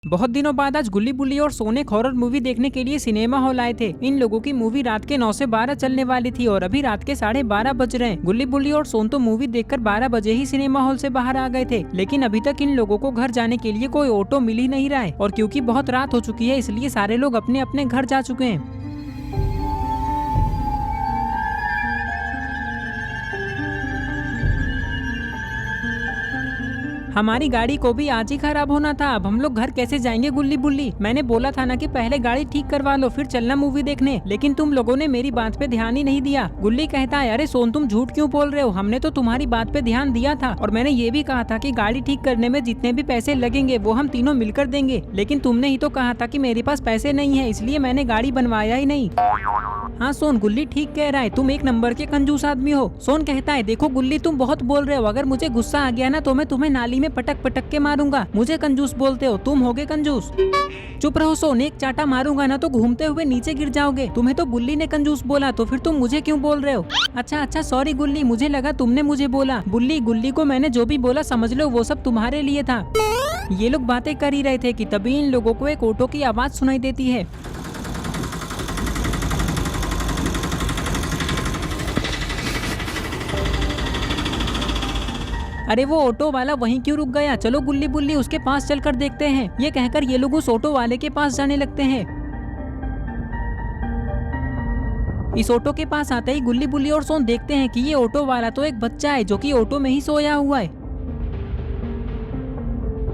बहुत दिनों बाद आज गुल्ली बुल्ली और सोन एक हॉरर मूवी देखने के लिए सिनेमा हॉल आए थे। इन लोगों की मूवी रात के 9 से 12 चलने वाली थी और अभी रात के 12:30 बज रहे हैं। गुल्ली बुल्ली और सोन तो मूवी देखकर 12 बजे ही सिनेमा हॉल से बाहर आ गए थे, लेकिन अभी तक इन लोगों को घर जाने के लिए कोई ऑटो मिल ही नहीं रहा है। और क्योंकि बहुत रात हो चुकी है, इसलिए सारे लोग अपने अपने घर जा चुके हैं। हमारी गाड़ी को भी आज ही खराब होना था। अब हम लोग घर कैसे जाएंगे गुल्ली बुल्ली? मैंने बोला था ना कि पहले गाड़ी ठीक करवा लो फिर चलना मूवी देखने, लेकिन तुम लोगों ने मेरी बात पे ध्यान ही नहीं दिया। गुल्ली कहता है, अरे सोन तुम झूठ क्यों बोल रहे हो? हमने तो तुम्हारी बात पे ध्यान दिया था और मैंने ये भी कहा था कि गाड़ी ठीक करने में जितने भी पैसे लगेंगे वो हम तीनों मिलकर देंगे, लेकिन तुमने ही तो कहा था कि मेरे पास पैसे नहीं है, इसलिए मैंने गाड़ी बनवाया ही नहीं। हाँ सोन, गुल्ली ठीक कह रहा है, तुम एक नंबर के कंजूस आदमी हो। सोन कहता है, देखो गुल्ली तुम बहुत बोल रहे हो, अगर मुझे गुस्सा आ गया ना तो मैं तुम्हें नाली में पटक पटक के मारूंगा। मुझे कंजूस बोलते हो, तुम होगे कंजूस। चुप रहो सोन, एक चाटा मारूंगा ना तो घूमते हुए नीचे गिर जाओगे। तुम्हें तो गुल्ली ने कंजूस बोला, तो फिर तुम मुझे क्यों बोल रहे हो? अच्छा सॉरी गुल्ली, मुझे लगा तुमने मुझे बोला। गुल्ली को मैंने जो भी बोला समझ लो वो सब तुम्हारे लिए था। ये लोग बातें कर ही रहे थे कि तभी इन लोगों को एक ऑटो की आवाज सुनाई देती है। अरे वो ऑटो वाला वहीं क्यों रुक गया? चलो गुल्ली बुल्ली उसके पास चलकर देखते हैं। ये कहकर ये लोग उस ऑटो वाले के पास जाने लगते हैं। इस ऑटो के पास आते ही गुल्ली बुल्ली और सोन देखते हैं कि ये ऑटो वाला तो एक बच्चा है जो कि ऑटो में ही सोया हुआ है।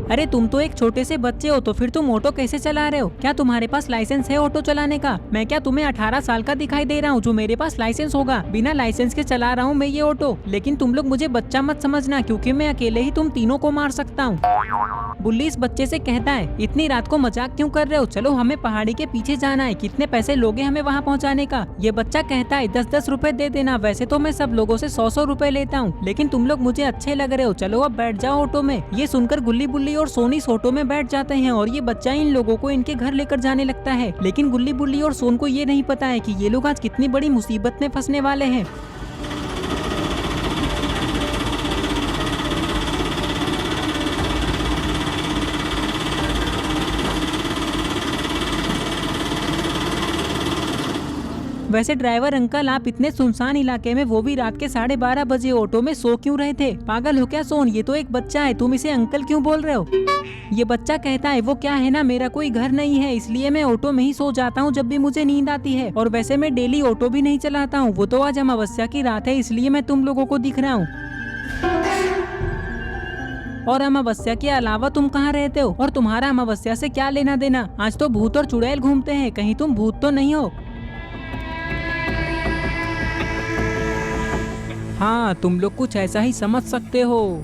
अरे तुम तो एक छोटे से बच्चे हो, तो फिर तुम ऑटो कैसे चला रहे हो? क्या तुम्हारे पास लाइसेंस है ऑटो चलाने का? मैं क्या तुम्हें 18 साल का दिखाई दे रहा हूँ जो मेरे पास लाइसेंस होगा? बिना लाइसेंस के चला रहा हूँ मैं ये ऑटो। लेकिन तुम लोग मुझे बच्चा मत समझना, क्योंकि मैं अकेले ही तुम तीनों को मार सकता हूँ। बुल्ली इस बच्चे से कहता है, इतनी रात को मजाक क्यों कर रहे हो? चलो हमें पहाड़ी के पीछे जाना है, कितने पैसे लोगे हमें वहाँ पहुँचाने का? ये बच्चा कहता है, 10-10 रुपए दे देना। वैसे तो मैं सब लोगों से 100-100 रुपए लेता हूँ, लेकिन तुम लोग मुझे अच्छे लग रहे हो, चलो अब बैठ जाओ ऑटो में। ये सुनकर गुल्ली बुल्ली और सोन इस ऑटो में बैठ जाते हैं और ये बच्चा इन लोगों को इनके घर लेकर जाने लगता है। लेकिन गुल्ली बुल्ली और सोन को ये नहीं पता है कि ये लोग आज कितनी बड़ी मुसीबत में फंसने वाले हैं। वैसे ड्राइवर अंकल, आप इतने सुनसान इलाके में, वो भी रात के 12:30 बजे ऑटो में सो क्यों रहे थे? पागल हो क्या सोन? ये तो एक बच्चा है, तुम इसे अंकल क्यों बोल रहे हो? ये बच्चा कहता है, वो क्या है ना, मेरा कोई घर नहीं है, इसलिए मैं ऑटो में ही सो जाता हूँ जब भी मुझे नींद आती है। और वैसे मैं डेली ऑटो भी नहीं चलाता हूँ, वो तो आज अमावस्या की रात है इसलिए मैं तुम लोगों को दिख रहा हूँ। और अमावस्या के अलावा तुम कहाँ रहते हो? और तुम्हारा अमावस्या से क्या लेना देना? आज तो भूत और चुड़ैल घूमते हैं, कहीं तुम भूत तो नहीं हो? हाँ, तुम लोग कुछ ऐसा ही समझ सकते हो।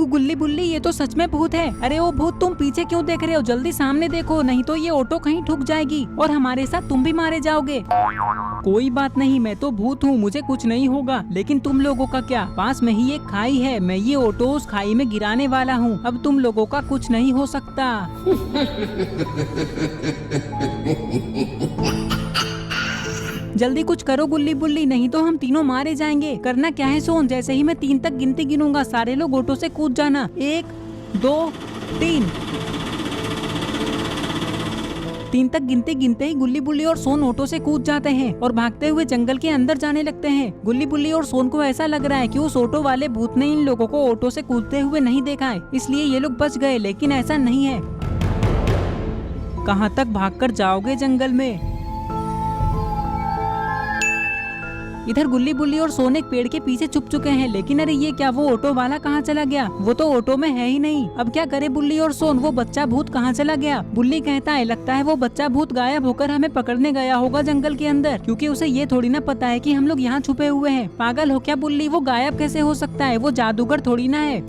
गुल्ली बुल्ली, ये तो सच में भूत है। अरे ओ भूत, तुम पीछे क्यों देख रहे हो? जल्दी सामने देखो, नहीं तो ये ऑटो कहीं ठुक जाएगी और हमारे साथ तुम भी मारे जाओगे। कोई बात नहीं, मैं तो भूत हूँ, मुझे कुछ नहीं होगा, लेकिन तुम लोगों का क्या? पास में ही एक खाई है, मैं ये ऑटो उस खाई में गिराने वाला हूँ। अब तुम लोगों का कुछ नहीं हो सकता। जल्दी कुछ करो गुल्ली बुल्ली, नहीं तो हम तीनों मारे जाएंगे। करना क्या है सोन? जैसे ही मैं 3 तक गिनती गिनूंगा, सारे लोग ऑटो से कूद जाना। 1 2 3। 3 तक गिनते गिनते ही गुल्ली बुल्ली और सोन ऑटो से कूद जाते हैं और भागते हुए जंगल के अंदर जाने लगते हैं। गुल्ली बुल्ली और सोन को ऐसा लग रहा है कि उस ऑटो वाले भूत ने इन लोगों को ऑटो से कूदते हुए नहीं देखा है, इसलिए ये लोग बच गए, लेकिन ऐसा नहीं है। कहाँ तक भागकर जाओगे जंगल में? इधर गुल्ली बुल्ली और सोन एक पेड़ के पीछे छुप चुके हैं, लेकिन अरे ये क्या, वो ऑटो वाला कहाँ चला गया? वो तो ऑटो में है ही नहीं। अब क्या करे बुल्ली और सोन? वो बच्चा भूत कहाँ चला गया? बुल्ली कहता है, लगता है वो बच्चा भूत गायब होकर हमें पकड़ने गया होगा जंगल के अंदर, क्योंकि उसे ये थोड़ी ना पता है कि हम लोग यहाँ छुपे हुए हैं। पागल हो क्या बुल्ली? वो गायब कैसे हो सकता है? वो जादूगर थोड़ी ना है।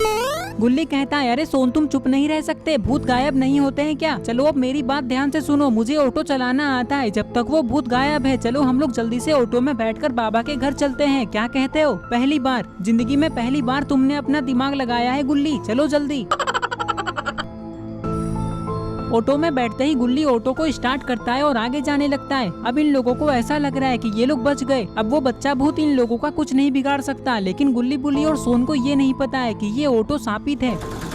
गुल्ली कहता है, अरे सोन तुम चुप नहीं रह सकते, भूत गायब नहीं होते हैं क्या? चलो अब मेरी बात ध्यान से सुनो, मुझे ऑटो चलाना आता है, जब तक वो भूत गायब है चलो हम लोग जल्दी से ऑटो में बैठकर बाबा के घर चलते हैं, क्या कहते हो? पहली बार जिंदगी में, पहली बार तुमने अपना दिमाग लगाया है गुल्ली, चलो जल्दी। ऑटो में बैठते ही गुल्ली ऑटो को स्टार्ट करता है और आगे जाने लगता है। अब इन लोगों को ऐसा लग रहा है कि ये लोग बच गए, अब वो बच्चा भूत इन लोगों का कुछ नहीं बिगाड़ सकता। लेकिन गुल्ली बुल्ली और सोन को ये नहीं पता है कि ये ऑटो शापित है।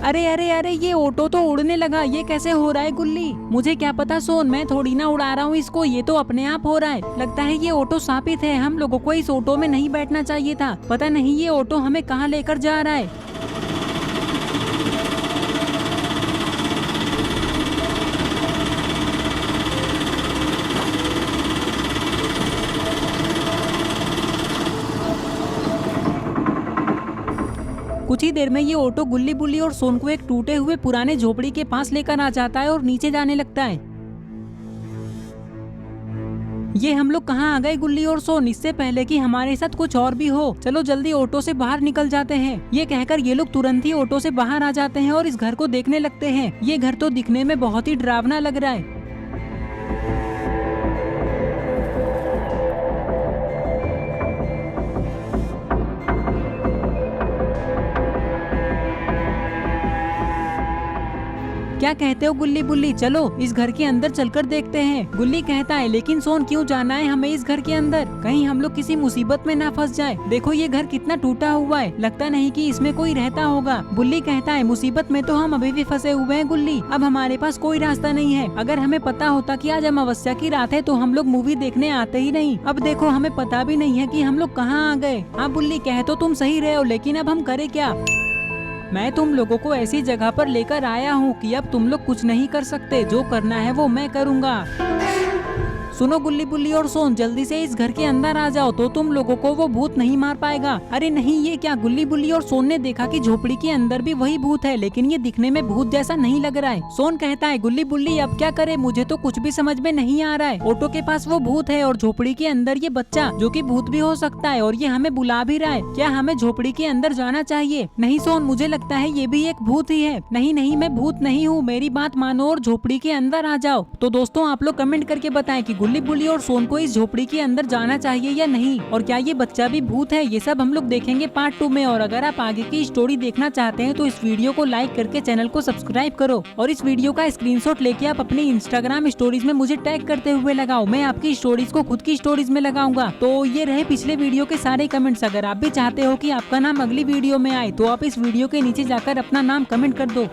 अरे अरे अरे, ये ऑटो तो उड़ने लगा, ये कैसे हो रहा है गुल्ली? मुझे क्या पता सोन, मैं थोड़ी ना उड़ा रहा हूँ इसको, ये तो अपने आप हो रहा है। लगता है ये ऑटो शापित है, हम लोगों को इस ऑटो में नहीं बैठना चाहिए था। पता नहीं ये ऑटो हमें कहाँ लेकर जा रहा है। कुछ ही देर में ये ऑटो गुल्ली बुल्ली और सोन को एक टूटे हुए पुराने झोपड़ी के पास लेकर आ जाता है और नीचे जाने लगता है। ये हम लोग कहाँ आ गए गुल्ली और सोन, इससे पहले कि हमारे साथ कुछ और भी हो। चलो जल्दी ऑटो से बाहर निकल जाते हैं। ये कहकर ये लोग तुरंत ही ऑटो से बाहर आ जाते हैं और इस घर को देखने लगते हैं। ये घर तो दिखने में बहुत ही डरावना लग रहा है। क्या कहते हो गुल्ली बुल्ली, चलो इस घर के अंदर चलकर देखते हैं। गुल्ली कहता है लेकिन सोन क्यों जाना है हमें इस घर के अंदर, कहीं हम लोग किसी मुसीबत में ना फंस जाए। देखो ये घर कितना टूटा हुआ है, लगता नहीं कि इसमें कोई रहता होगा। बुल्ली कहता है मुसीबत में तो हम अभी भी फंसे हुए हैं गुल्ली, अब हमारे पास कोई रास्ता नहीं है। अगर हमें पता होता कि आज अमावस्या की रात है तो हम लोग मूवी देखने आते ही नहीं। अब देखो हमें पता भी नहीं है कि हम लोग कहाँ आ गए। हाँ बुल्ली, कह तो तुम सही रहे हो, लेकिन अब हम करें क्या? मैं तुम लोगों को ऐसी जगह पर लेकर आया हूँ कि अब तुम लोग कुछ नहीं कर सकते, जो करना है वो मैं करूँगा। सुनो गुल्ली बुल्ली और सोन, जल्दी से इस घर के अंदर आ जाओ तो तुम लोगों को वो भूत नहीं मार पाएगा। अरे नहीं, ये क्या? गुल्ली बुल्ली और सोन ने देखा कि झोपड़ी के अंदर भी वही भूत है, लेकिन ये दिखने में भूत जैसा नहीं लग रहा है। सोन कहता है गुल्ली बुल्ली अब क्या करे, मुझे तो कुछ भी समझ में नहीं आ रहा है। ऑटो के पास वो भूत है और झोपड़ी के अंदर ये बच्चा जो कि भूत भी हो सकता है, और ये हमें बुला भी रहा है। क्या हमें झोपड़ी के अंदर जाना चाहिए? नहीं सोन, मुझे लगता है ये भी एक भूत ही है। नहीं नहीं, मैं भूत नहीं हूँ, मेरी बात मानो और झोपड़ी के अंदर आ जाओ। तो दोस्तों आप लोग कमेंट करके बताएं कि गुल्ली बुल्ली और सोन को इस झोपड़ी के अंदर जाना चाहिए या नहीं, और क्या ये बच्चा भी भूत है। ये सब हम लोग देखेंगे पार्ट 2 में। और अगर आप आगे की स्टोरी देखना चाहते हैं तो इस वीडियो को लाइक करके चैनल को सब्सक्राइब करो, और इस वीडियो का स्क्रीनशॉट लेके आप अपनी इंस्टाग्राम स्टोरीज में मुझे टैग करते हुए लगाओ। मैं आपकी स्टोरीज को खुद की स्टोरीज में लगाऊंगा। तो ये रहे पिछले वीडियो के सारे कमेंट्स। अगर आप भी चाहते हो कि आपका नाम अगली वीडियो में आए तो आप इस वीडियो के नीचे जाकर अपना नाम कमेंट कर दो।